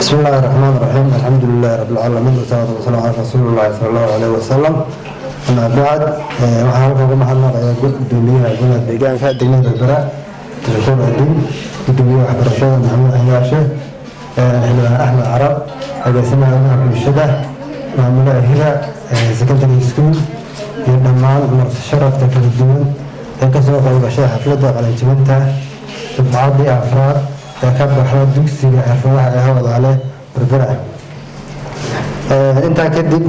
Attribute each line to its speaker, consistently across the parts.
Speaker 1: بسم الله الرحمن الرحيم الحمد لله رب العالمين والصلاة والسلام على رسول الله صلى الله عليه وسلم أما بعد waxaan ugu mahadnaqayaa gudoomiyaha golaha deegaanka degmada Berbera Dr. Adin gudoomiyaha waxbarashada Maxamed Ayaashe Xildhibaan Axmed Carab agaasimaha bulshada maamulaha Hira secondary school iyo dhammaan marti sharafta kala duwan ee ka soo qayb gashay xafladda qalinjebinta dufcadii afraad ee ka baxday dugsiga xirfadaha ee Hawdale Berbera inta kadib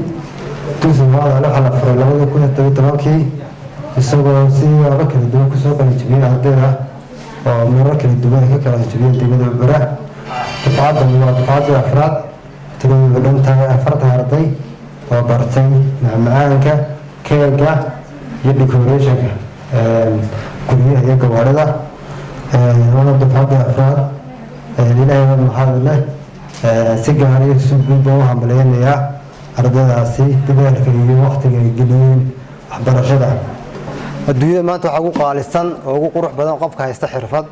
Speaker 1: dugsiga Hawdale waxa la furay 2017 isagoo si wada kala duwan ku soo qalinjebiyay ardayda oo marar kala duwan ka kala qalinjebiyay degmada Berbera dufcadii afraad tirada dhantahay afarta arday oo bartay macmacaanka keega iyo decorationka guryaha iyo gawaarida wada dufcadii afraad ilaahay mahadle si gaar ah si guud oo hambalyeynaya ardaydaasi dadaalka iyo waqtiga ay geliyeen waxbarashada adduunyada maanta waxa ugu qaalisan oo ugu qurux badan qofka haysta xirfad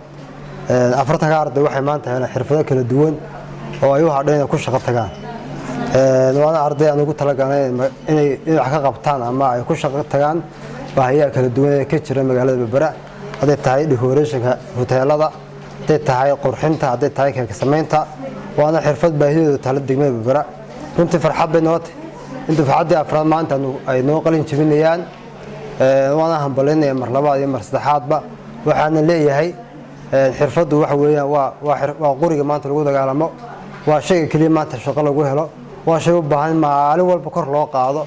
Speaker 1: afartan arday waxay maanta helaan xirfado kala duwan oo ay u hadheen ku shaqo tagaan waana arday aan ugu talagalay inay wax ka qabtaan ama ay ku shaqo tagaan baahiyaha kala duwan ee ka jira magaalada Berbera haday tahay decorationka hoteelada haday tahay qurxinta haday tahay ka sameynta waana xirfad baahideedu tala degmada Berbera runtii farxad bay noqotay inta farxadii afraad maanta ay noo qalin jebinayaan waana hambalyeynaya mar labaad iyo mar saddexaadba waxaana leeyahay xirfadu waxa weeyaan waa qoriga maanta lagu dagaalamo waa shay kaliya maanta shaqo lagu helo waa shay u baahan maalin walba kor loo qaado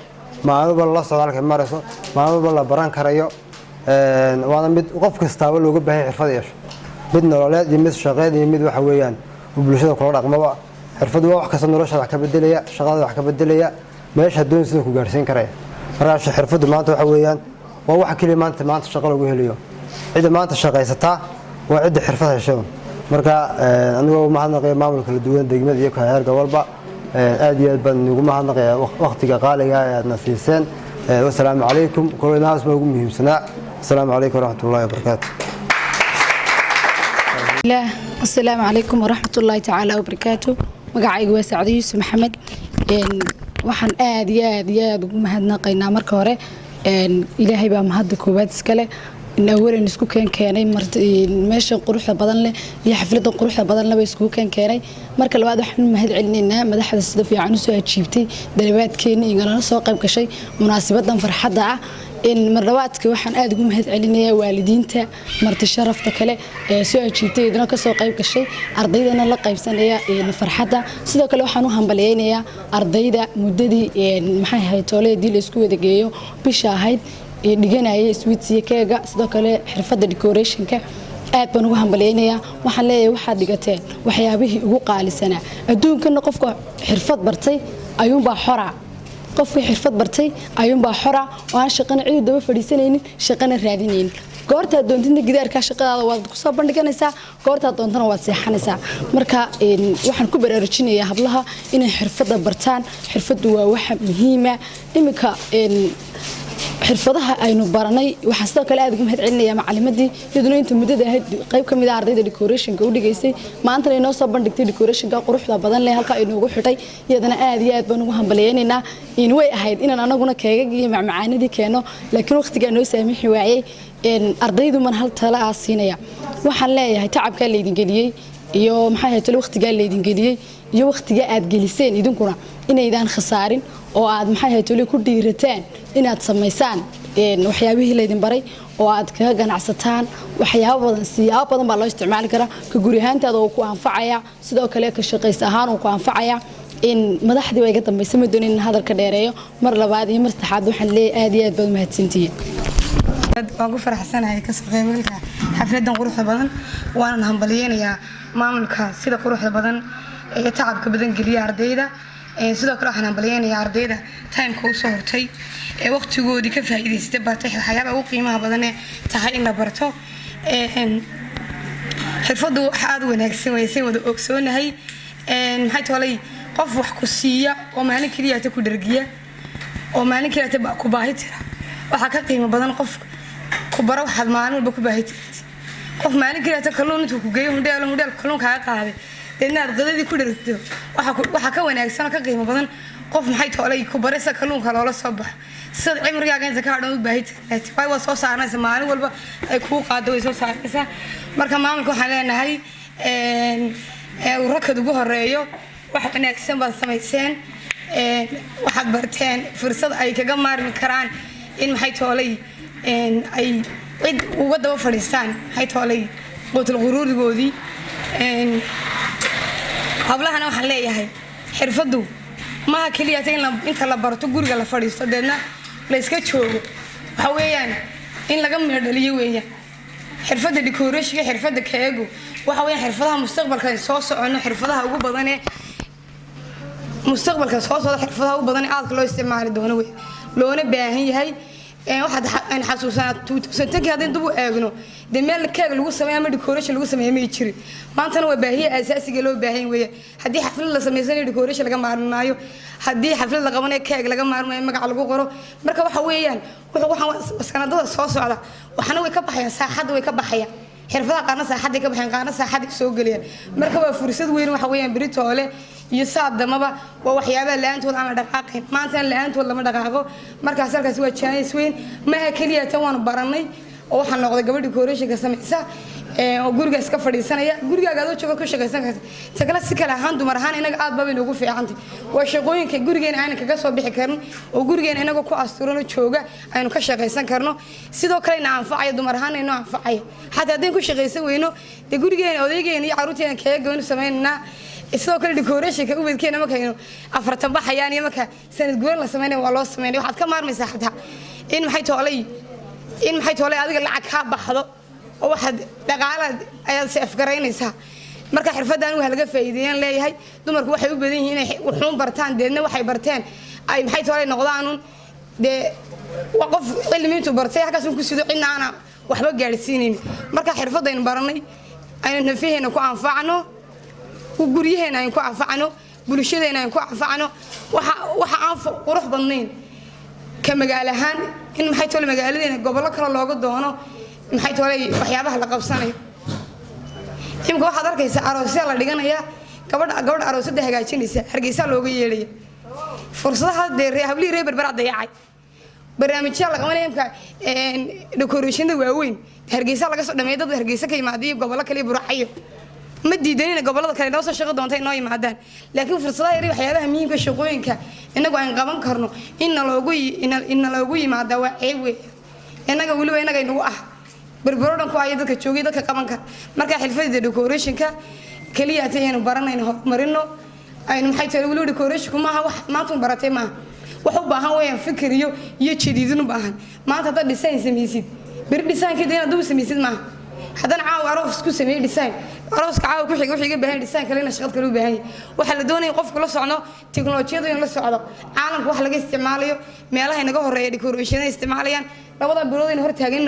Speaker 1: maalin walba la socdaalka marayso maalin walba la baran karayo waana mid qof kasta looga baahan xirfad yeesho mid nololeed iyo mid shaqeed iyo mid waxa weeyaan bulshada kula dhaqmaba xirfadu waa wax kasta nolosha wax ka bedelaya shaqada wax ka bedelaya meesha doon sida ku gaarsiin karaya marka xirfadu maanta waxa weeyaan waa wax kaliya maanta shaqo lagu helayo cid maanta shaqaysata waa cid xirfad hesho marka anigoo mahadnaqay maamulka kala duwan degmada iyo heer gobolba aad iyo aad baan ugu mahadnaqay waqtiga qaaliga ah ee aad nasiiseen wassalaamu calaykum kulanaas ma ugu muhiimsanaa assalaamu calaykum waraxmatullaahi wabarakaatuh
Speaker 2: السلام عليكم ورحمة الله تعالى وبركاته magacaygu waa Saacid Yuusuf Maxamed waxaan aad iyo aad ugu mahadnaqaynaa marka hore ilaahay baa mahad koobaad iska leh inaweeran isku keenay meesha quruxda badan leh iyo xafladda quruxda badan leh isku keenay marka labaad waxaan mahad celinaynaa madaxda sida fiican u soo ajiibtay dalabaadkeena inagala soo qayb gashay munaasabadan farxadda ah marlabaadka waxaan aad ugu mahad celinayaa waalidiinta marti sharafta kale ee soo ajiibtay idina ka soo qayb gashay ardaydana la qaybsanaya farxadda sidoo kale waxaan u hambalyeeynayaa ardayda muddadii maxay ahayd tooleedii la isku wada geeyo bisha ahayd dhiganayay sweetsiga keega sidoo kale xirfadda decorationka aad baan ugu hambalyeeynayaa waxaan leeyahay waxaad dhigateen waxyaabihii ugu qaalisanaa adduunkana qofka xirfad bartay ayuunbaa xora qofka xirfad bartay ayuunbaa xora oo aan shaqana cid daba fadhiisanaynin shaqana raadinaynin goorta doontinta gidaarka shaqadaada waad ku soo bandhiganaysaa goorta doontana waad seexanaysaa marka waxaan ku baraarujinayaa hablaha inay xirfadda bartaan xirfaddu waa wax muhiim ah imika xirfadaha aynu baranay waxaan sidoo kale aad ugu mahad celinayaa macallimadii iyaduna inta muddada ahayd qayb ka mid ah ardayda decorationka u dhigaysay maanta inoo soo bandhigtay decorationka quruxda badan leh halka inoogu xidhay iyadana aad iyo aad baan ugu hambalyeeynaynaa in way ahayd inaan anaguna keegag iyo macmacaanadii keeno laakiin waqtiga noo saamixi waayay ardaydu man hal tala ah siinaya waxaan leeyahay tacabka la idin geliyay iyo maxay ahayd waqtiga la idin geliyay iyo waqtiga aad geliseen idinkuna inaydaan khasaarin oo aad maxay ahayd ku dhiirataan inaad sameysaan waxyaabihii la idin baray oo aad kaga ganacsataan waxyaabo badan baa loo isticmaali karaa ka guri ahaantaada oo ku anfacaya sidoo kale ka shaqays ahaan oo ku anfacaya in madaxdii way ka dambeysay ma doonin hadalka dheereeyo mar labaad iyo mar saddexaad waxaan leeyahay aad iyo aad baad mahadsantihiin
Speaker 3: waan ku faraxsanahay ka soo qaybgalka xafladan quruxda badan waan hambalyeeynaya maamulka sida quruxda badan ee tacabka badan geliya ardayda sidoo kale waxaan hambalyeeynaya ardayda timeka u soo hortay ee waqtigoodii ka faa'iideystay bartay waxyaabaha ugu qiimaha badan ee tahay in la barto xirfadu waxa aad wanaagsan way si wada ogsoonahay maxay toolay qof wax ku siiya oo maalin kaliya ku dhargiya oo maalin kaliya ku baahi tira waxa ka qiimo badan qof ku baro waxa maalin walba ku baahi tira qof maalin kaliya kalluun intuu ku geeyo mudeel kalluun ka qaaday deedna ardadii ku dharagto waxa ka wanaagsan ka qiimo badan qof maxay toolay ku baraysa kalluunka loola soo baxo sida cimrigaaga inta ka hadhow baahitaa way waa soo saarnaysa maalin walba ay ku qaado way soo saarnaysa marka maamulka waxaan leenahay rakad ugu horeeyo wax wanaagsan baad samayseen waxaad barteen fursad ay kaga maarmi karaan in maxay toolay ay cid uga daba fadhiistaan maxay toolay qutul quruurigoodii hablahana waxaan leeyahay xirfadu maaha kaliya inta la barto guriga la fadhiisto deedna la iska joogo waxa weeyaan in laga meedhaliyo weeyaan xirfada decoration xirfada keego waxa weeyaan xirfadaha mustaqbalka soo socono xirfadaha ugu badan ee mustaqbalka soo socda xirfadaha ugu badan ee aad loo isticmaali doono weey loona baahan yahay waxaad aan xasuusanaa tuusantanka hadii dib u eegno meel keeg lagu sameeyo ama decoration lagu sameeyo ma jiri maantana waa baahiye asaasiga loo baahan weeye hadii xaflad la sameeyo decoration laga maarmaayo hadii xaflad la qabanayo keeg laga maarmaayo magac lagu qoro marka waxa weeyaan waxaan sanadada soo socda waxana way ka baxayaan saaxada way ka baxayaan xirfadaha qaarna saaxada ka baxayaan qaarna saaxada soo galiyaan marka waa fursad weyn waxa weeyaan beritoole iyo saadamaba waa waxyaabaha laantood aan dhaqaaqin maanta laantood lama dhaqaaqo markaas halkaas waa chance weyn ma kaliya tan waan baranay oo waxaan noqday gabadh decoration ka samaysa oo guriga iska fadhiisanaya gurigaaga aad joogo ku shaqaysan karta tagala si kala ahaan dumar ahaan inaga aad baba inoogu fiicantay waa shaqooyinka gurigeena aan kaga soo bixi karin oo gurigeena inaga ku asturano jooga aynu ka shaqaysan karno sidoo kale na anfacay dumar ahaan inoo anfacay hatta hadii ku shaqaysan weyno de gurigeena odaygeena iyo caruurteena kaga go'an sameynaa sidoo kale decoration ka ubadkeena ma kayno afartan baxayaan iyo marka sanad goor la sameeyay waa loo sameeyay waxaad ka maarmaysaa xataa in maxay toolay adiga lacag ka baxdo oo waxaad dhaqaalaad ayaad si afgaraynaysaa marka xirfadan waxa laga faa'iideeyaan leeyahay dumarku waxay u badan yihiin inay wuxuun bartaan deedna waxay barteen ay maxay toolay noqdaan de waqaf cilmiintu bartay halkaas ku sido cinaana waxba gaarsiinin marka xirfadaynu baranay aynu nafiheena ku anfacno guryaheena ay ku anfacno bulshadeena ay ku anfacno waxa aan qurux badnayn ka magaalahan in maxay toolay magaaladeena gobollo kale looga doono maxay toolay waxyaabaha la qabsanayo imka waxaad arkaysaa aroosyo la dhiganaya gabadh aroosada hagaajinaysa hargeysa looga yeelaya fursadaha hablii reer berbera dayacay barnaamijyo la qabanaya imka decorationada waaweyn hargeysa laga soo dhameeyay dad hargeysa ka yimaadeen gobollo kale buraxayo ma diidanina gobolada kale noo soo shaqo doontay noo yimaadaan laakiin fursadaha yar waxyaabaha muhiimka shaqooyinka inagu aan qaban karno in loogu yimaado waa ceeb inaga waliba inaga inagu ah berberodan ku ay dadka joogay dadka qaban kar marka xirfadda decoration-ka kaliya aynu baranayno horumarino aynu maxay tahay waliba decoration-ku maaha wax maanta baratay maaha wax u baahan weeyaan fikir iyo jadiidin u baahan maanta dad design sameeysid bir design-keeda inaad u sameeysid maaha haddana caawa aroos ku sameeyay design arooska caawa ku xiga baahan design kale in shaqad kale u baahan waxa la doonayaa qofku la socdo tiknoolajiyada in la socdo caalamka wax laga isticmaalayo meelaha inaga horeeya decoration isticmaalayaan labada bilood in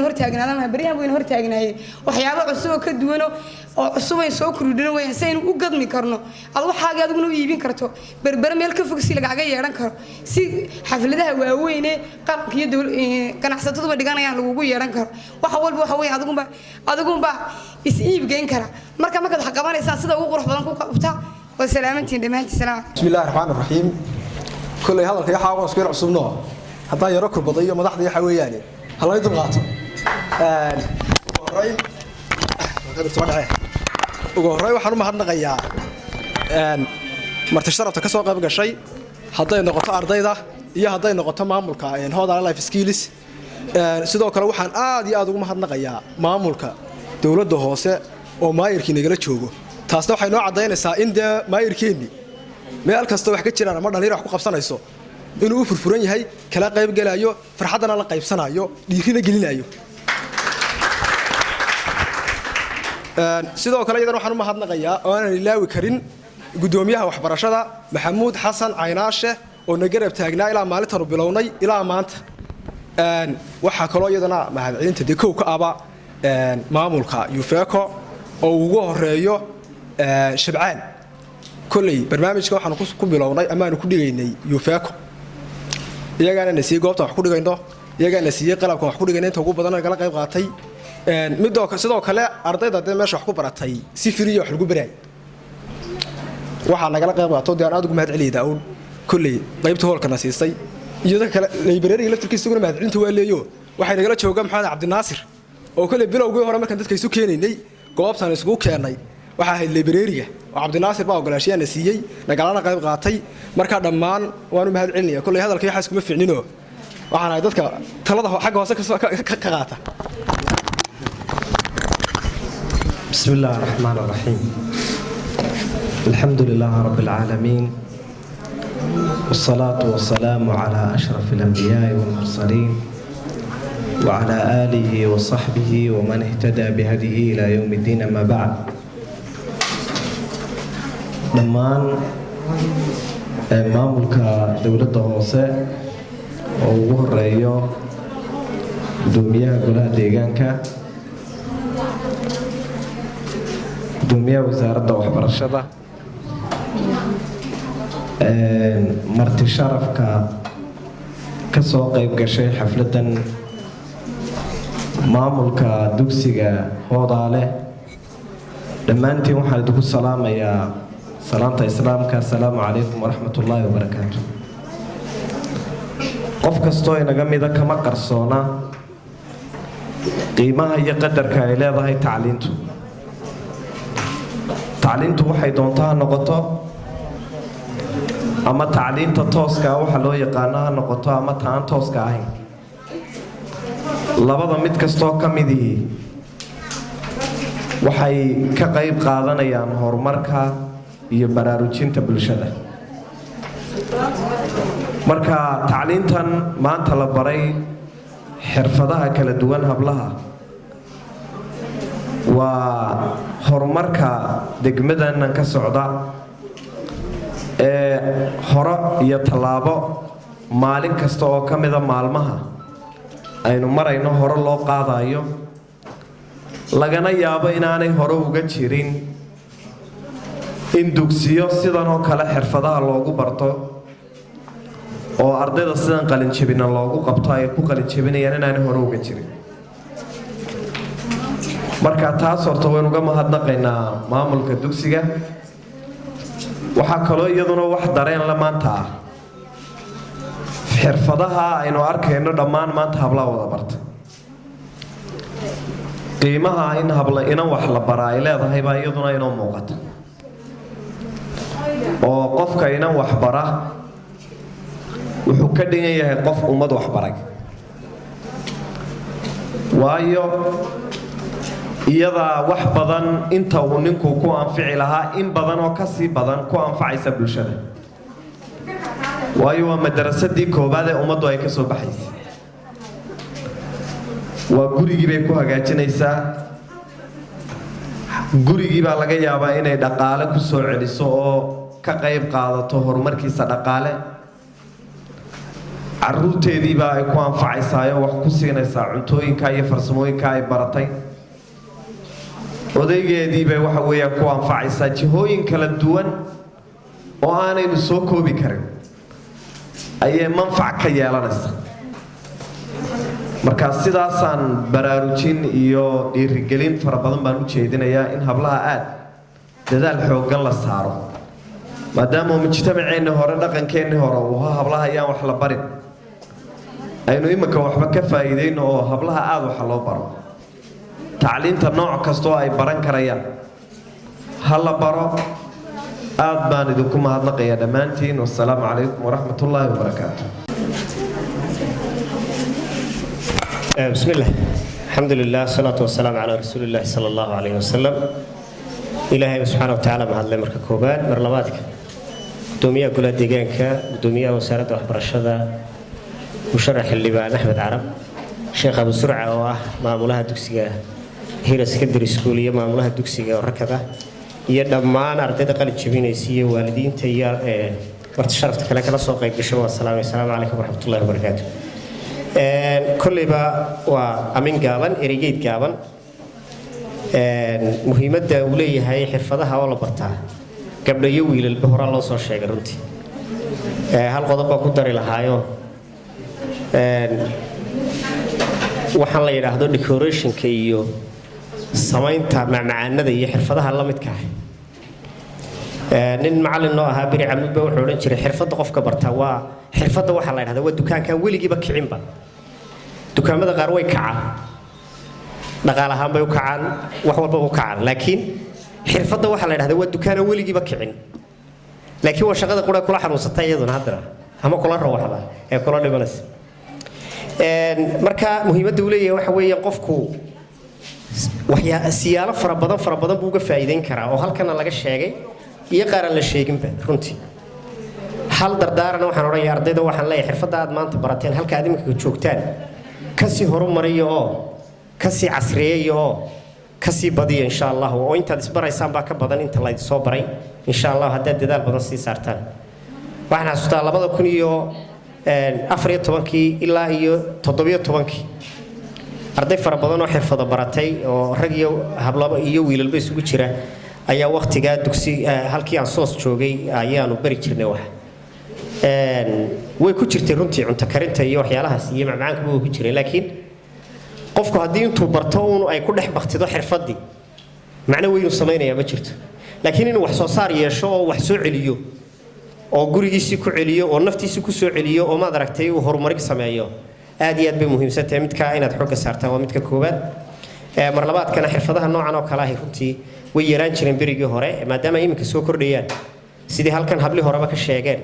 Speaker 3: hortaagnaadaan bariyahan weyn hortaagnaayeen waxyaabo cusub oo ka duwan oo cusub ay soo kordhino weeyaan si aynu u gadmi karno ad waxaaga adiguna u iibin karto berber meel ka fog si lagaga yeeran karo si xafladaha waaweyn ee qaranka iyo ganacsatada dhiganayaan lagu yeeran karo waxa walba waxa weeyaan adigunba is iib geyn kara marka wax qabanaysaa sida ugu qurux badan ku qabta waa salaamantiin dhamaantii salaam
Speaker 4: bismillaahir rahmaanir rahiim kulay hadalka waxa uu isku cusubno hadaa yaro kurbada iyo madaxda waxa weeyaan halay dul qaato ugu horay waxaan u mahadnaqayaa marti sharafta ka soo qayb gashay haday noqoto ardayda iyo haday noqoto maamulka Hooda Life Skills sidoo kale waxaan aad iyo aad ugu mahadnaqayaa maamulka dawladda hoose oo maayirkii nagala joogo taasna waxay noo cadeynaysaa in maayirkeeni meel kasta wax ka jiraan ama dhalinyaro wax ku qabsanayso inuu u furfuran yahay kala qayb galayo farxadana la qaybsanayo dhiirina gelinayo sidoo kale iyadana waxaan u mahadnaqayaa oo aan ilaawi karin gudoomiyaha waxbarashada Maxamuud Xasan Caynaashe oo nagarab taagnaa ilaa maalinta uu bilownay ilaa maanta waxa kale iyadana mahadcelinta dekow ka aba maamulka Yufeco oo ugu horeeyo Shabcaan kulay barnaamijka waxaan ku bilownay ama aan ku dhigaynay Yufeco iyagana nasiib goobta wax ku dhigayno iyagana nasiib qalabka wax ku dhigayna inta ugu badan kala qayb qaatay sidoo kale ardayda meesha wax ku baratay si firiyo wax lagu baray waxaa nagala qayb qaato dee aan aad ugu mahad celiyay daawun kulley qaybta hoolkana siisay iyo dadka kale librariga laftirkiisa isaguna mahad celinta waa leeyo waxay nagala joogaan maxamed cabdinaasir oo kulley bilowgii hore markaan dadka isu keenaynay goobtan isugu keenay waxaa ahayd librariga oo cabdinaasir baa ogolaashiyaana siiyey nagalana qayb qaatay markaa dhammaan waanu mahad celinaya kulley hadalka waxaas kuma fiicnino waxaan ahay dadka talada xagga hoose ka qaata
Speaker 5: بسم الله الرحمن الرحيم الحمد لله رب العالمين والصلاة والسلام على أشرف الأنبياء والمرسلين وعلى آله وصحبه ومن اهتدى بهديه إلى يوم الدين أما بعد دمان مامولك دولة هوسة وغور رأيو دوميا قولها ديغانكا gudoomiyaha wasaaradda waxbarashada marti sharafka ka soo qayb gashay xafladan maamulka dugsiga Hoodaale dhammaantiin waxaan idinku salaamayaa salaanta islaamka assalaamu calaykum waraxmatullaahi wabarakaatuh qof kastoo inaga mida kama qarsoona qiimaha iyo qadarka ay leedahay tacliintu tacliintu waxay doontaa noqoto ama tacliinta tooska waxa loo yaqaan ha noqoto ama taan tooska ahayn labada mid kasto kamidii waxay ka qayb qaadanayaan horumarka iyo baraarujinta bulshada marka tacliintan maanta la baray xirfadaha kala duwan hablaha waa horumarka degmadan ka socda ee hore iyo talaabo maalin kasta oo kamida maalmaha aynu marayno hore loo qaadayo lagana yaabo inaanay hore uga jirin in dugsiyo sidan oo kale xirfadaha loogu barto oo ardayda sidan qalin jabina loogu qabto ay ku qalin jabinayaan inaanay hore uga jirin marka taas horta waynu uga mahadnaqaynaa maamulka dugsiga waxaa kaloo iyaduna wax dareen la maanta ah xirfadaha aynu arkayno dhammaan maanta hablaha wada barta qiimaha in habla inan wax la baraa ay leedahay baa iyaduna inoo muuqata oo qofka inan wax bara wuxuu ka dhigan yahay qof ummad wax baray waayo iyadaa wax badan inta uu ninku ku anfici lahaa in badan oo ka sii badan ku anfacaysa bulshada waayo waa madrasadii koobaad ee ummaddu ay ka soo baxaysay waa gurigii bay ku hagaajinaysaa gurigii baa laga yaabaa inay dhaqaale ku soo celiso oo ka qayb qaadato horumarkiisa dhaqaale caruurteedii baa ay ku anfacaysaa oo wax ku siinaysaa cuntooyinka iyo farsamooyinka ay baratay odaygeedii bay waxa weeyaan ku anfacaysaa jihooyin kala duwan oo aanaynu soo koobi karin ayay manfac ka yeelanaysaa marka sidaasaan baraarujin iyo dhiirigelin fara badan baan u jeedinayaa in hablaha aad dadaal xooggan la saaro maadaama mujtamaceenni hore dhaqankeenni hore uu hablaha ayaan wax la barin aynu imika waxba ka faa'iideyno oo hablaha aad wax loo baro tacliinta nooc kasta oo ay baran karayaan ha la baro aad baan idinku mahadnaqayaa dhammaantiin wassalaamu calaykum waraxmatullaahi wabarakaatu
Speaker 6: بسم الله الحمد لله والصلاة والسلام على رسول الله صلى الله عليه وسلم إلهي سبحانه وتعالى مع الله مركب كوبان برلماتك دومية كلها ديجانك دومية وسارة وحبرشة مشرح اللي بقى أحمد عرب شيخ أبو سرعة ومعمولها دوكسية هيرا سكندري سكولية معمولها دوكسية وركضة يدمان أردت قلت شبينيسية والدين تيار ورت شرفتك لك الله سوق يقشوا السلام عليكم ورحمة الله وبركاته كلبا وأمين جابن إريجيت جابن مهمة دولية هاي حرفها ولا برتها قبل يويل البهور الله صار شيء قرنتي هالقضبة كدر لهايو waxaan la yiraahdo decoration-ka iyo samaynta macmacaanada iyo xirfadaha la midka ah nin macallin noo ahaa beri camud baa wuxuu odhan jiray xirfadda qofka barta waa xirfadda waxa la yidhahdaa waa dukaankan weligiiba kicinba dukaamada qaar way kacaan dhaqaale ahaan bay u kacaan wax walba u kacaan laakiin xirfadda waxa la yidhahdaa waa dukaan weligiiba kicin laakiin waa shaqada qura kula xanuunsatay iyaduna haddana ama kula rawaxda ee kula dhimanaysa marka muhiimadda uu leeyahay waxa weeye qofku siyaalo fara badan buu uga faa'iideyn karaa oo halkana laga sheegay iyo qaar aan la sheeginba runtii hal dardaarana waxaan odhanayaa ardayda waxaan leeyahay xirfadda aad maanta barateen halka aad iminka joogtaan kasii horumariyo oo kasii casriyeeyo oo kasii badiyo insha allah oo intaad isbaraysaan baa ka badan inta la idin soo baray insha allah haddaad dadaal badan sii saartaan waxaan xasuustaa 2014 ilaa iyo 17 arday fara badan oo xirfado baratay oo rag iyo hablaba iyo wiilalba isugu jira ayaa waqtiga dugsi halkii aan soos joogay ayaanu bari jirnay wax way ku jirtay runtii cunto karinta iyo waxyaalahaas iyo macmacaanka way ku jireen laakiin qofku haddii intuu barto uu ay ku dhex baqtido xirfadii macna weyn u sameynaya ma jirto laakiin inuu wax soo saar yeesho oo wax soo celiyo oo gurigiisii ku celiyo oo naftiisii ku soo celiyo oo maad aragtay uu horumarin sameeyo aad iyo aad bay muhiimsan tahay midka inaad xogga saartaan waa midka koobaad mar labaadkana xirfadaha noocan oo kale ah runtii way yaraan jireen berigii hore maadaama iminka soo kordhayaan sidii halkan habli horeba ka sheegeen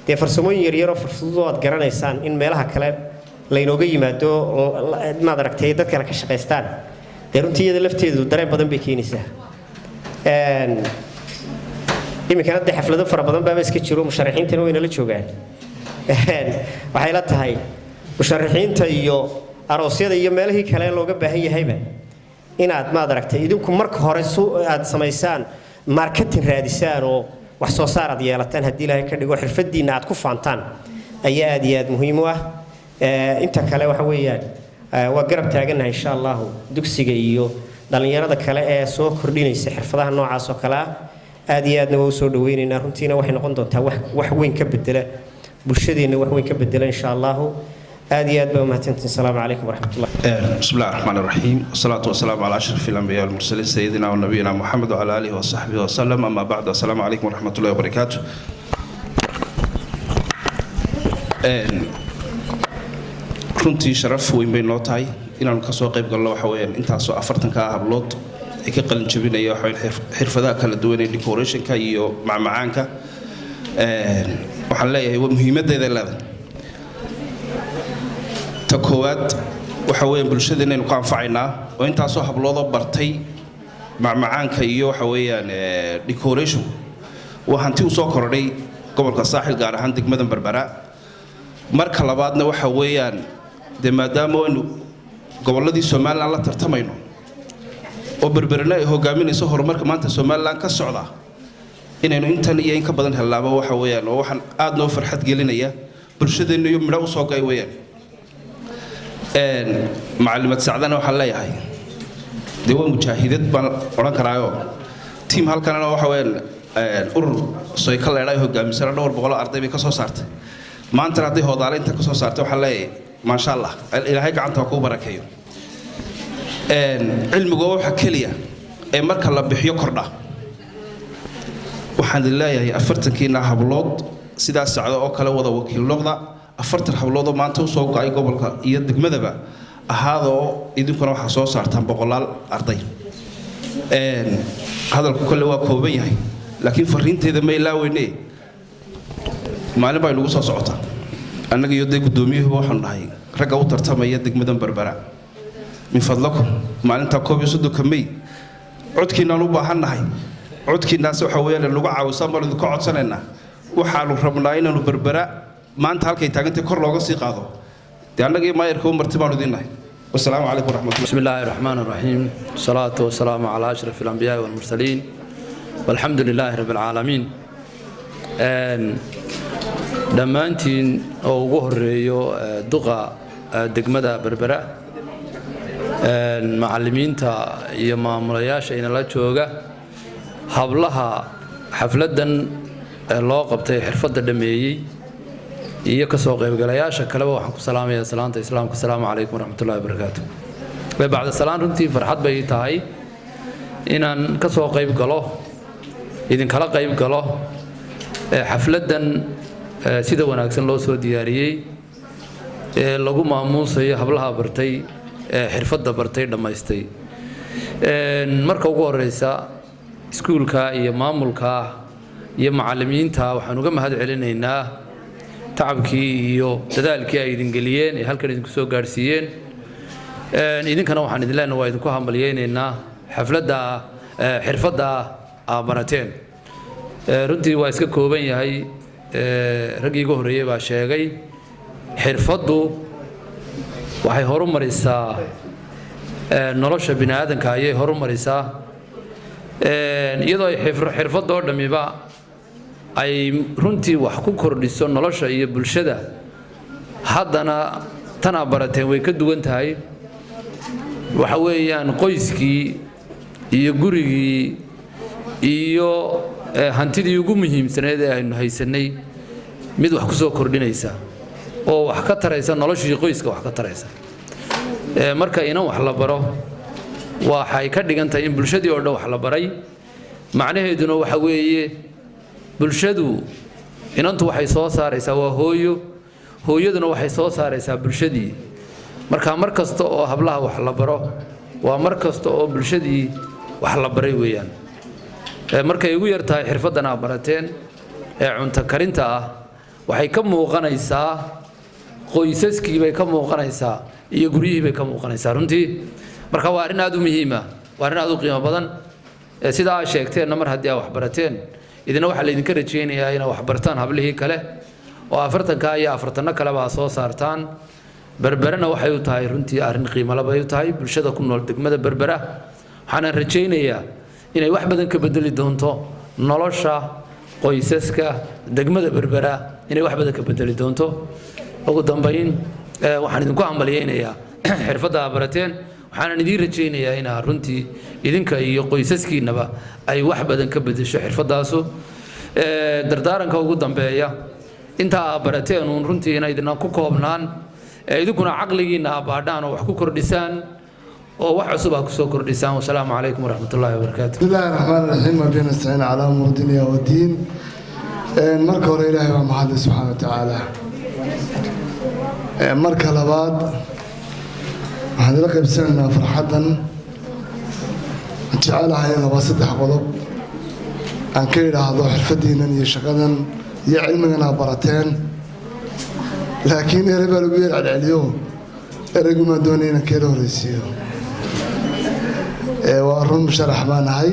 Speaker 6: dee farsamooyin yaryar oo furfudud aad garanaysaan in meelaha kale laynooga yimaado maad aragtay dad kale ka shaqaystaan dee runtii iyada lafteedu dareen badan bay keenaysaa iminkana dee xaflado fara badan baaba iska jiro musharaxiintana wayna la joogaan waxay la tahay musharaxiinta iyo aroosyada iyo meelihii kale looga baahan yahayba inaad maad aragtay idinku marka hore aad samaysaan marketing raadisaan oo wax soo saar aad yeelataan haddii ilaahay ka dhigo xirfadiina aad ku faantaan ayaa aad iyo aad muhiim u ah inta kale waxa weeyaan waa garab taaganahay insha Allah dugsiga iyo dhalinyarada kale ee soo kordhinaysa xirfadaha noocaas oo kale aad iyo aadna waa soo dhaweynaynaa runtiina waxay noqon doontaa wax weyn ka bedela bulshadeena wax weyn ka bedela insha Allah aad iyo aad baa mahadsantiin assalaamu calaykum waraxmatullahi
Speaker 7: bismillaahi raxmaani raxiim wasalaatu wasalaamu calaa ashrafil anbiyaa wal mursaliin sayyidina wa nabiyina muxamed wa calaa aalihi wa sahbihi wa sallam amma ba'du assalaamu calaykum waraxmatullahi wabarakaatuh runtii sharaf weyn bay noo tahay inaanu ka soo qayb galno waxa weeyaan intaasoo 40 hablood ay ka qalin jabinaya waxa xirfadaha kala duwan ee decorationka iyo macmacaanka waxaan leeyahay waa muhiimadeeda leedahay ta koowaad waxa weeyaan bulshada inaynu ku anfacaynaa oo intaasoo habloodoo bartay macmacaanka iyo waxa weeyaan decoration waa hanti u soo kordhay gobolka saaxil gaar ahaan degmada Berbera marka labaadna waxa weeyaan de maadaama aynu gobolladii Soomaaliland la tartamayno oo Berberna ay hogaaminayso horumarka maanta Soomaaliland ka socda inaynu intan iyo in ka badan helaabo waxa weeyaan oo waxaan aad noo farxad gelinaya bulshadeena iyo midho u soo gay weeyaan macallimad sacdana waxa leeyahay de waa mujaahidad baan oran karaayo team halkana waxa weeyaan urur soo ka leeyahay hogaamisan dhowr boqol arday bay ka soo saartay maanta haddii hoodaale inta ka soo saartay waxa leeyahay ma sha Allah ilaahay gacanta ku barakeeyo cilmigu waxa kaliya ee marka la bixiyo kordha waxaan leeyahay 40kiina hablood sidaas sacdo oo kale wada wakiil noqda 40 hablood oo maanta u soo go'ay gobolka iyo degmadaba ahaadoo idinkuna waxa soo saartaan boqolaal arday hadalku kale waa kooban yahay laakiin fariinteeda ma ilaaweyne maalin baa lagu soo socota annaga iyo guddoomiyuhu waxaan dhahay ragga u tartamaya degmada Berbera min fadlakum maalinta 13 May codkiina u baahannahay codkiinaas waxa weeyaan lagu caawisan bal idinku codsanayna waxaanu rabnaa inaanu Berbera maanta halkay taagantay kor looga sii qaado de annaga maayirka u martibaan idinahay والسلام عليكم ورحمة الله.
Speaker 8: بسم الله الرحمن الرحيم والصلاة والسلام على أشرف الأنبياء والمرسلين والحمد لله رب العالمين. دمانتين أو وهريو دقة دقمة بربرة معلمين تا يما مرياش إن الله توجه حبلها حفلة الله قبته حرفة الدمية iyo ka soo qayb galayaasha kale waxaan ku salaamayaa salaanta islaamka assalaamu calaykum waraxmatullaahi wabarakaatuh bacda salaan runtii farxad bay tahay inaan ka soo qayb galo idinkala qayb galo xafladan sida wanaagsan loo soo diyaariyey ee lagu maamuusayo hablaha bartay xirfadda bartay dhammaystay marka ugu horeysa iskuulka iyo maamulka iyo macallimiinta waxaan uga mahad celinaynaa tacabkii iyo dadaalkii ay idin geliyeen ee halkan idinku soo gaarsiiyeen idinkana waxaan idin leenahay waa idinku hambaliyeynaynaa xafladda xirfadda aad barateen runtii waa iska kooban yahay raggii ugu horreeyay baa sheegay xirfaddu waxay horumarisaa nolosha bini aadanka ayay horumarisaa iyadoo ay xirfadda oo dhammiba ay runtii wax ku kordhiso nolosha iyo bulshada haddana tan aad barateen way ka duwan tahay waxa weeyaan qoyskii iyo gurigii iyo hantidii ugu muhiimsaneed ee aynu haysanay mid wax ku soo kordhinaysa oo wax ka taraysa noloshii qoyska wax ka taraysa marka inan wax la baro waxay ka dhigan tahay in bulshadii oo dhan wax la baray macnaheeduna waxa weeye bulshadu inantu waxay soo saaraysaa waa hooyo hooyaduna waxay soo saaraysaa bulshadii marka mar kasta oo hablaha wax la baro waa mar kasta oo bulshadii wax la baray weeyaan markay ugu yar tahay xirfaddan aad barateen ee cunto karinta ah waxay ka muuqanaysaa qoysaskii bay ka muuqanaysaa iyo guryihii bay ka muuqanaysaa runtii marka waa arrin aad u muhiima waa arrin aad u qiimo badan sidaa aad sheegteenna mar haddii aad wax barateen idina waxaa laydinka rajaynayaa inaad wax bartaan hablihii kale oo 40ka iyo 40 kaleba aad soo saartaan berberana waxay u tahay runtii arrin qiimo leh bay u tahay bulshada ku nool degmada berbera waxaan rajaynayaa inay wax badan ka bedeli doonto nolosha qoysaska degmada berbera inay wax badan ka bedeli doonto ugu dambeyn waxaan idinku hambaliyeynayaa xirfadda aad barateen waxaan idin rajaynayaa in runtii idinka iyo qoysaskiinaba ay wax badan ka bedesho xirfadaasu dardaaranka ugu dambeeya inta aad barateen uun runtii inay idin ku koobnaan idinkuna caqligiina baadhaan oo wax ku kordhisaan oo wax cusub aad ku soo kordhisaan wassalaamu calaykum waraxmatullaahi wabarakaatu
Speaker 9: bismillaahi raxmaani raxiim wabihi nastaciin calaa umuuri dunya waddiin marka hore ilaahay baa mahadle subxaana watacaala marka labaad waxaan ila qaybsanaynaa farxaddan jecelahay laba saddex qodob aan ka idhaahdo xirfaddiinnan iyo shaqadan iyo cilmigan aad barateen laakiin ere baa lagu yeer celceliyo ereygumaa doonay inaan keela horreysiiyo waa run musharax baan ahay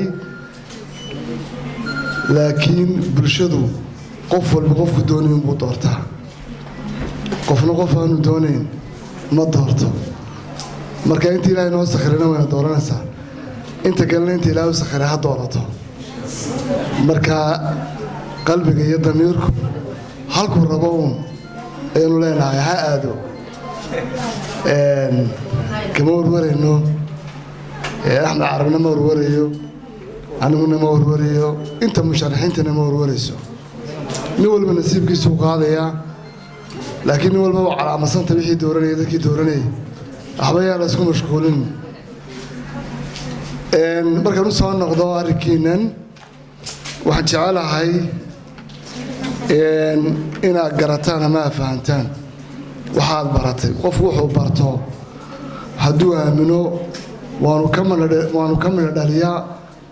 Speaker 9: laakiin bulshadu qof walba qofku doonayn buu doortaa qofna qof aanu doonayn ma doorto marka inta ilaahay noo sakhirana wayna dooranaysaa inta kalena inta ilaahay u sakhiray ha doorato marka qalbiga iyo damiirku halkuu rabo uun ayaynu leenahay ha aado kama warwarayno axmed carabna ma warwarayo aniguna ma warwarayo inta musharaxiintana ma warwarayso nin walba nasiibkiisuu qaadayaa laakiin nin walba waa calaamasanta wixii dooranaya dadkii dooranayay waxba yaa la isku mashquulin markaan u soo noqdo arrinkiinan waxaan jecelahay inaad garataan ama aad fahantaan waxaad baratay qofku wuxuu barto hadduu aamino waanu ka midho dhaliyaa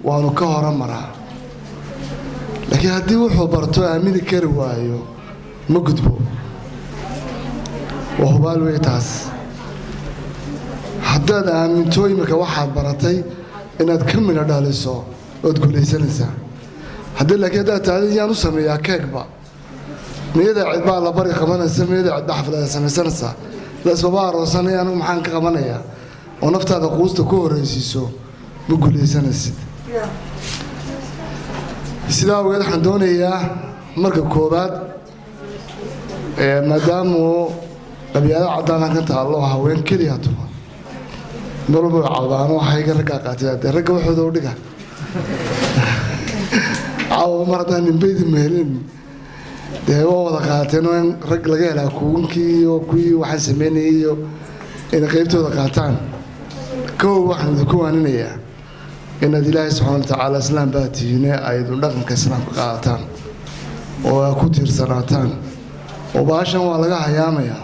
Speaker 9: waanu ka horamaraa laakiin haddii wuxuu barto aamini kari waayo ma gudbo waa hubaal wey taas haddaad aaminto imika waxaad baratay inaad ka midho dhaliso ood guulaysanaysaa haddii laakiin haddaad tahda yaan u sameeyaa keegba miyada cid baa la bari qabanaysa miyada cid baa xaflada samaysanaysaa laisbaba aroosanaya anigu maxaan ka qabanayaa oo naftaada quusta ku horreysiiso ma guulaysanaysid sidaa awgeed waxaan doonayaa marka koowaad maadaamuu qabyaalo caddaana ka taallo haween keliya tuma meel walba way cawdaano waxayga raggaa qaatay dee ragga waxooda u dhiga caawa mar haddaan nimbaydi mehelin dee waa wada qaateen oo in rag laga helaa kuwankii iyo kuwii waxaan sameynayay iyo inay qaybtooda qaataan kow waxaan idinku waaninayaa inaad ilaahay subxaana wa tacaala islaam baa tihiine aydu dhaqanka islaamka qaadataan oo aa ku tiirsanaataan oo baashan waa laga hayaamayaa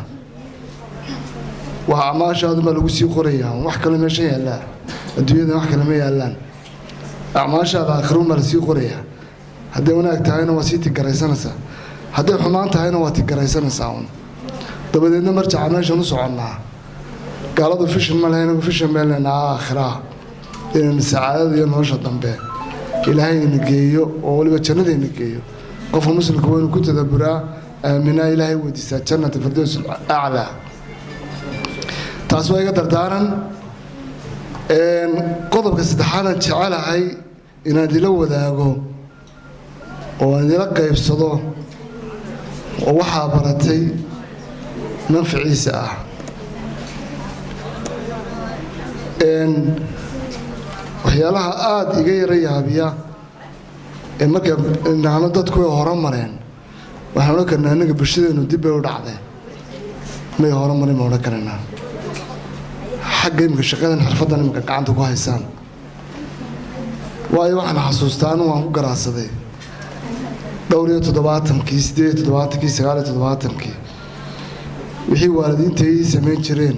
Speaker 9: waa acmaashaadunbaa lagu sii qorayaa wax kale meesha yaallaa adduunyada wax kale ma yaallaan acmaashaada aakhiruunbaa lasii qorayaa hadday wanaag tahayna waa sii tigaraysanaysaa hadday xumaan tahayna waa tigaraysanaysaa un dabadeedna marjaca meeshan u soconnaa gaaladu fishan ma lehe inagu fishan been lehnaa aakhiraa inaynu sacaadada iyo nolosha dambe ilaahayna geeyo oo waliba jannadayna geeyo qofka muslimka waa inuu ku tadaburaa aaminaa ilaahay weydiistaa jannata firdaws aclaa taas waa iga dardaaran qodobka saddexaadaan jecelahay inaan idila wadaago oo aan idila qaybsado oo waxaa baratay manfaciisa ah waxyaalaha aada iga yara yaabiya ee marka naano dadku way horumareen waxaan odhan karnaa innaga bulshadeenu dib bay u dhacday may horumarin ma odhan karaynaa xagga imika shaqadan xirfaddan imika gacanta ku haysaan waayo waxaan xasuustaa anu waan ku garaadsaday dhowr iyo 70-kii 8-7-kii 9-7-kii wixii waalidiintay samayn jireen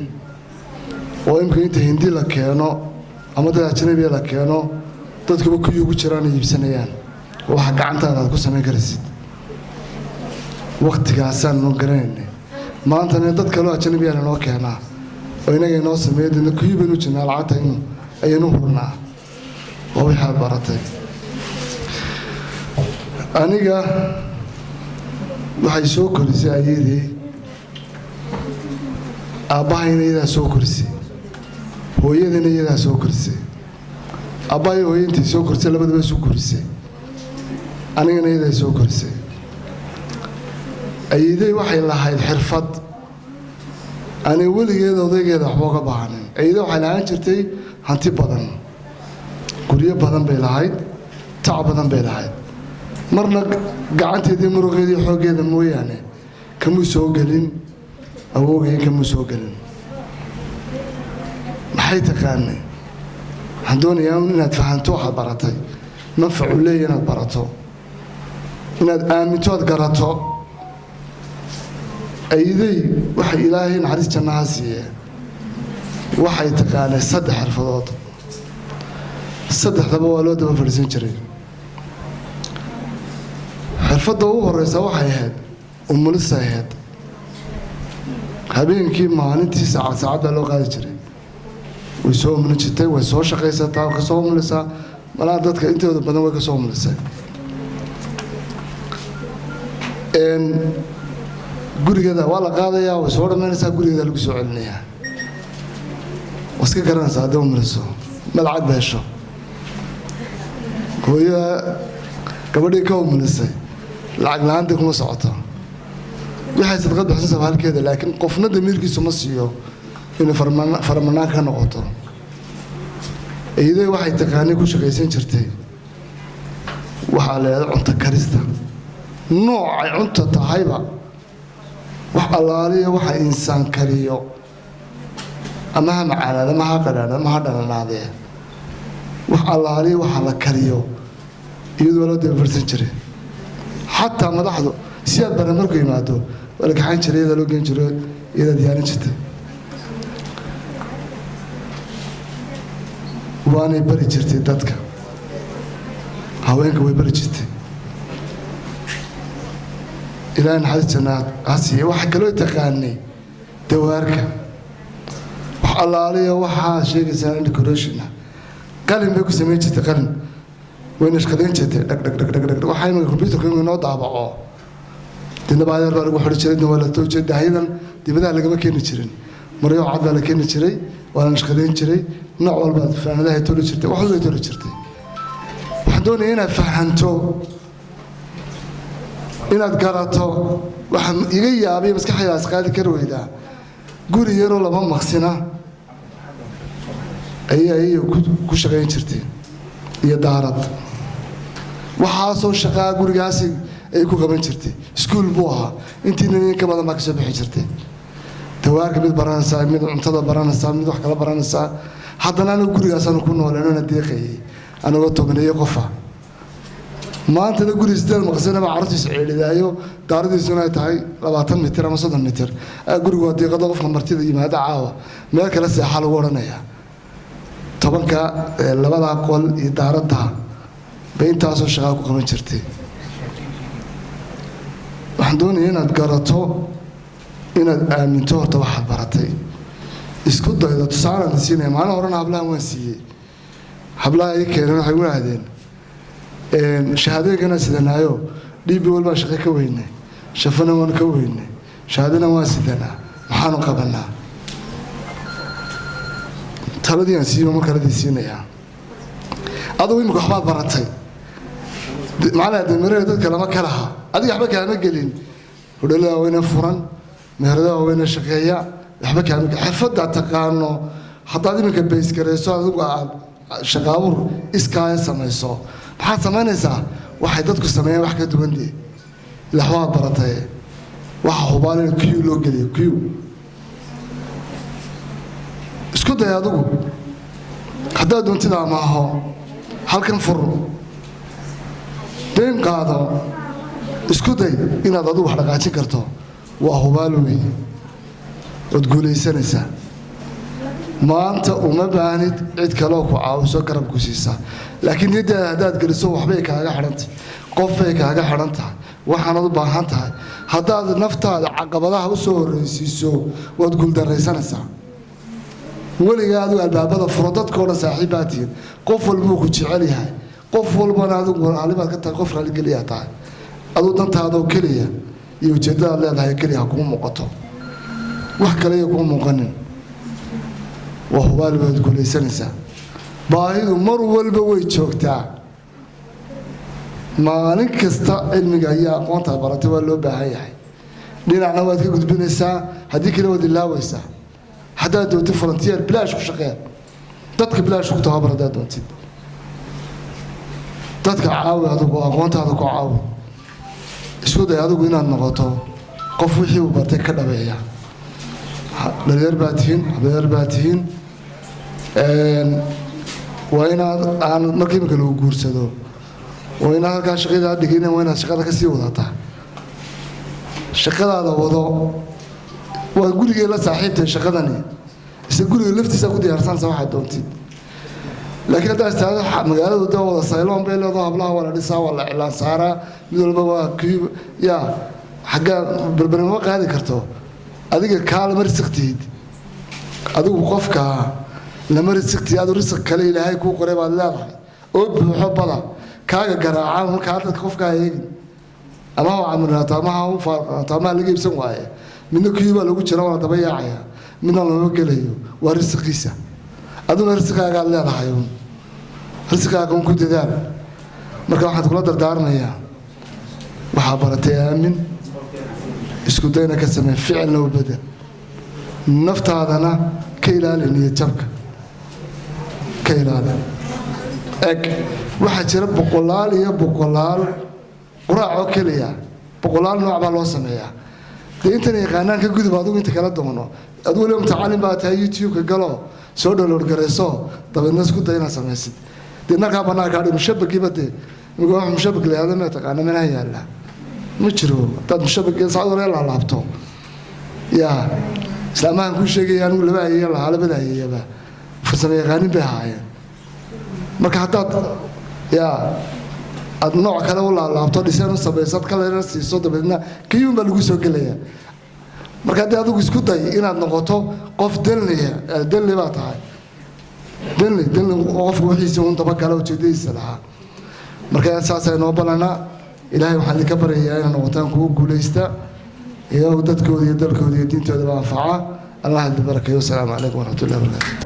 Speaker 9: oo imika inta hindi la keeno ama dad ajnabiya la keeno dadkuba kuwii ugu jiraan ay iibsanayaan waxa gacantaada aad ku samayn karaysid waqtigaasaan noo garanaynay maantana dad kaloo ajnabiya lanoo keenaa oo inaga inoo sameeya dadna kuwii baynu jirnaa lacagta ayaynu hurnaa waa wixii aad baratay aniga waxay soo korisay ayadii aabbahayna iyadaa soo korisay hooyadina iyadaa soo korisay aabbahay hooyintii soo korisay labadaba isu korisay anigana iyadaa soo korisay ayiday waxay lahayd xirfad ani weligeeda odaygeeda waxba uga baahanin ayida waxay lahaan jirtay hanti badan guryo badan bay lahayd tac badan bay lahayd marna gacanteedii muruqeedii xooggeeda mooyaane kamuu soo gelin awoogay kamuu soo gelin maxay taqaanay waxaan doonayaa inaad fahanto waxaad baratay manfacu leeya inaad barato inaad aaminto aad garato ayiday waxay ilaahay naxariis jannaha siiyee waxay taqaanay 3 xirfadood 3daba waa loo daba fadhiisan jiray xirfadda ugu horeysa waxay ahayd umulisay ahayd habeenkii maalintii saacad baa loo qaadi jiray way soo umulin jirtay way soo shaqaysataa ka soo umulisaa malaa dadka intooda badan way ka soo umulisay gurigeeda waa la qaadayaa way soo dhammaynaysaa gurigeeda lagu soo celinayaa waa iska garanaysaa haddii umuliso ma lacag beesho hooyada gabadhii ka umulisay lacag la-aantii kuma socoto waxay sadqad bixinaysaa halkeeda laakiin qofna damiirkiisu ma siiyo inay faramanaan ka noqoto iyaday waxay taqaanay ku shaqaysan jirtay waxaa la yidhahda cunto karista noocay cunto tahayba wax allaaliya waxa insaan kariyo ama ha macaanaada ama ha qadhaadha ama ha dhalanaadee wax allaaliya waxa la kariyo iyadoo loo daba farsan jiray xataa madaxdu si aad baran markuu yimaado waa la kaxayn jiray iyadaa loo geen jiro iyadaa diyaarin jirtay waanay bari jirtay dadka haweenka way bari jirtay ilaahay naxariis jannaad ha siiye waxa kaloo taqaanay dawaarka wax allaaliya waxaa sheegaysaa decorationa qalin bay ku samayn jirtay qalin wayna shaqadayn jirtay dhag waxaa imika computerka inoo daabaco dibna baadeer baa lagu xidhi jiray dibna waa la too jiray dahyadan dibadaha lagama keeni jirin maryo cad baa la keeni jiray waa la shaqadayn jiray nooc walba faanadaha toli jirtay wax walba toli jirtay waxaan doonayaa inaad fahanto inaad garato waxaan iga yaabay maskaxdaas qaadi kar weydaa guri yaroo lama maqsina ayay ku shaqayn jirtay iyo daarad waxaasoo shaqaa gurigaasi ay ku qaban jirtay iskuul buu ahaa intiina in ka badan baa ka soo bixi jirtay dawaarka mid baranaysaa mid cuntada baranaysaa mid wax kala baranaysaa haddana anigu gurigaasaan ku nooleynona deeqayay anagoo tobaniyo qofa maantana guri sideed maqsina ma carruurtiisa ceelidaayo daaradiisuna ay tahay 20 mitir ama 30 mitir gurigu waa diiqada qofka martida yimaada caawa meel kale seexa lagu oranayaa tobanka labada qol iyo daarada beentaasoo shaqo ku qaban jirtay waxaan doonayaa inaad garato inaad aaminto horta waxaad baratay isku daydo tusaalaan siinay maalin horena hablahan waan siiyey hablaha ay keeneen waxay u yiraahdeen shahaadooyinkana sidanaayo dhibi walba shaqo ka weynay shafana waan ka weynay shahaadana waan sidanaa maxaanu qabanaa taladii aan siiyo marka la diisinayaa adoo imika waxbaad baratay macnaheedu dameeraha dadka lama kalaha adiga waxba kaama gelin hudhalada wayna furan meherada wayna shaqeeya waxba kaama gelin xirfadda taqaano haddaad iminka bays garayso adigu aad shaqaabur iskaaya samayso maxaad samaynaysaa waxay dadku sameeyaan wax ka duwan dee ilaa waxbaad baratay waxa hubaalina q loo geliyo q isku day adigu haddaad doontida amaaho halkan fur deyn qaado isku day inaad adigu wax dhaqaajin karto waa hubaal weeye ood guulaysanaysaa maanta uma baahnid cid kaloo ku caawiso garab ku siisaa laakiin niyaddaada haddaad geliso waxbay kaaga xidhantahay qofbay kaaga xidhan tahay waxaanad u baahan tahay haddaad naftaada caqabadaha u soo horreysiiso waad guuldarraysanaysaa weligaa adigu albaabada furo dadkoo dhan saaxiibbaa tihiin qof walbuu ku jecel yahay qof walbana adigu raallibaad ka tahay qof raalligeliyaa tahay aduu dantaadoo keliya iyo ujeeddadaad leedahay keliya ha kuu muuqato wax kale iyo kuu muuqanin waa hubaal baad guulaysanaysaa baahidu mar walba way joogtaa maalin kasta cilmiga iyo aqoontaad baratay waa loo baahan yahay dhinacna waad ka gudbinaysaa haddii kale waad ilaawaysaa haddaad doontid volunteer bilaash ku shaqee dadka bilaash ku tababar haddaad doontid dadka caawi adigu aqoontaada ku caawi isku day adigu inaad noqoto qof wixii uu bartay ka dhabeeya dhalinyar baa tihiin habeer baa tihiin waa inaad aan markii imika lagu guursado waa inaad halkaa shaqadaa dhigin waa inaad shaqada kasii wadataa shaqadaada wado waa gurigee la saaxiibtay shaqadani isla guriga laftiisa ku diyaarsanaysa waxaad doontid laakiin haddaa istaado magaaladu da wada sayloon bay leedaho hablaha waa la dhisaa waa la cilaan saaraa mid walba waa yaa xaggaa balbarinimo qaadi karto adiga kaa lama risiqtihid adigu qofka lama risiqtihid adu risiq kale ilaahay kuu qoray baad leedahay oo buuxo bada kaaga garaaca markaa dadka qofkaa eegin ama ha camirnaato ama ha u faarqanaato ama ha laga iibsan waaye midna kuyii baa lagu jira waa la daba yaacaya midna looma gelayo waa risiqiisa aduna risiqaagaad leedahay risiqaaga un ku dadaal marka waxaad kula dardaarmayaa waxaa baratay aamin isku dayna ka samee ficilna u bedel naftaadana ka ilaali niyad jabka ka ilaali eg waxaa jira boqolaal iyo boqolaal quraacoo keliya boqolaal nooc baa loo sameeyaa dee intan yaqaanaan ka gudub adigu inta kala doono ad weliba mutacallim baa tahay youtube-ka galo soo download garayso dabeedna isku day inaad samaysid dee narkaa bannaanka adhi mushabagiiba dee imika wax mushabag leeyaada ma taqaana meelaha yaalla ma jiro haddaad mushabagee sacad hore laalaabto yaa islaamahan kuu sheegaya anigu laba ayaya lahaa labada ayayaba farsamo yaqaanin bay ahaayeen marka haddaad yaa aad nooc kale u laalaabto dhiseen u samaysaad kaleena siiso dabeedna kiyuun baa lagu soo gelaya marka haddii adigu isku day inaad noqoto qof danli baa tahay danli qofku wixiisa un dabagala ujeedadiisa lahaa marka saasay noo ballanaa ilaahay waxaan idinka baryayaa inay noqotaan kuwa guulaysta iyo dadkooda iyo dalkooda iyo diintooda ba anfaca allah idin barakeeyo wasalaamu calaykum waraxmatullahi wabarakatu